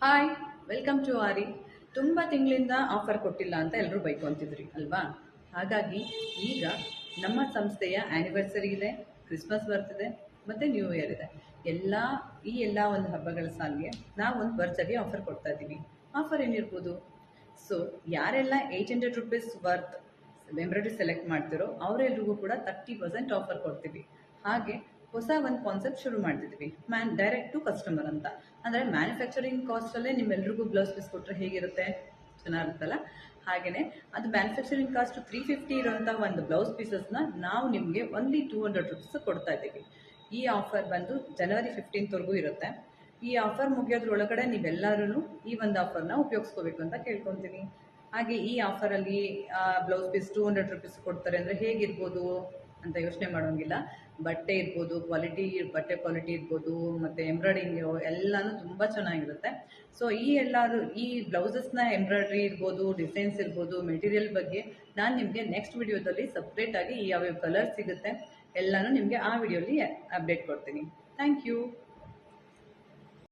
Hi, welcome to ಆರಿ. ತುಂಬ ತಿಂಗಳಿಂದ offer ಕೊಟ್ಟಿಲ್ಲ ಅಂತ ಎಲ್ಲರೂ ಬೈಕೊಂತಿದ್ರಿ ಅಲ್ವಾ? ಹಾಗಾಗಿ ಈಗ ನಮ್ಮ ಸಂಸ್ಥೆಯ ಆ್ಯನಿವರ್ಸರಿ ಇದೆ, ಕ್ರಿಸ್ಮಸ್ ಬರ್ತಿದೆ ಮತ್ತು ನ್ಯೂ ಇಯರ್ ಇದೆ. ಎಲ್ಲ ಒಂದು ಹಬ್ಬಗಳ ಸಾಲಿಗೆ ನಾವು ಒಂದು ಭರ್ಜರಿ ಆಫರ್ ಕೊಡ್ತಾ ಇದ್ದೀವಿ. ಆಫರ್ ಏನಿರ್ಬೋದು? ಸೊ ಯಾರೆಲ್ಲ 800 ರುಪೀಸ್ ವರ್ತ್ ಎಂಬ್ರಾಯ್ಡ್ರಿ ಸೆಲೆಕ್ಟ್ ಮಾಡ್ತಿರೋ ಅವರೆಲ್ರಿಗೂ ಕೂಡ 30% ಆಫರ್ ಕೊಡ್ತೀವಿ. ಹಾಗೆ ಹೊಸ ಒಂದು ಕಾನ್ಸೆಪ್ಟ್ ಶುರು ಮಾಡ್ತಿದ್ವಿ, ಡೈರೆಕ್ಟ್ ಟು ಕಸ್ಟಮರ್ ಅಂತ. ಅಂದರೆ ಮ್ಯಾನುಫ್ಯಾಕ್ಚರಿಂಗ್ ಕಾಸ್ಟಲ್ಲೇ ನಿಮ್ಮೆಲ್ರಿಗೂ ಬ್ಲೌಸ್ ಪೀಸ್ ಕೊಟ್ಟರೆ ಹೇಗಿರುತ್ತೆ? ಚೆನ್ನಾಗಿರುತ್ತಲ್ಲ. ಹಾಗೆಯೇ ಅದು ಮ್ಯಾನುಫ್ಯಾಕ್ಚರಿಂಗ್ ಕಾಸ್ಟ್ 350 ಇರೋಂಥ ಒಂದು ಬ್ಲೌಸ್ ಪೀಸಸ್ನ ನಾವು ನಿಮಗೆ ಓನ್ಲಿ 200 ರುಪೀಸ್ ಕೊಡ್ತಾ ಇದ್ದೀವಿ. ಈ ಆಫರ್ ಬಂದು ಜನವರಿ 15th ಇರುತ್ತೆ. ಈ ಆಫರ್ ಮುಗಿಯೋದ್ರೊಳಗಡೆ ನೀವೆಲ್ಲರೂ ಈ ಒಂದು ಆಫರ್ನ ಉಪಯೋಗಿಸ್ಕೋಬೇಕು ಅಂತ ಕೇಳ್ಕೊತೀನಿ. ಹಾಗೆ ಈ ಆಫರಲ್ಲಿ ಬ್ಲೌಸ್ ಪೀಸ್ 200 ರುಪೀಸ್ ಕೊಡ್ತಾರೆ ಅಂದರೆ ಹೇಗಿರ್ಬೋದು ಅಂತ ಯೋಚನೆ ಮಾಡೋಂಗಿಲ್ಲ. ಬಟ್ಟೆ ಇರ್ಬೋದು, ಬಟ್ಟೆ ಕ್ವಾಲಿಟಿ ಇರ್ಬೋದು, ಮತ್ತು ಎಂಬ್ರಾಯ್ಡಿಂಗ್ ಎಲ್ಲನೂ ತುಂಬ ಚೆನ್ನಾಗಿರುತ್ತೆ. ಸೊ ಈ ಬ್ಲೌಸಸ್ನ ಎಂಬ್ರಾಯ್ಡ್ರಿ ಇರ್ಬೋದು, ಡಿಸೈನ್ಸ್ ಇರ್ಬೋದು, ಮೆಟೀರಿಯಲ್ ಬಗ್ಗೆ ನಾನು ನಿಮಗೆ ನೆಕ್ಸ್ಟ್ ವಿಡಿಯೋದಲ್ಲಿ ಸಪ್ರೇಟಾಗಿ ಯಾವ್ಯಾವ ಕಲರ್ ಸಿಗುತ್ತೆ ಎಲ್ಲನೂ ನಿಮಗೆ ಆ ವಿಡಿಯೋಲಿ ಅಪ್ಡೇಟ್ ಕೊಡ್ತೀನಿ. Thank you.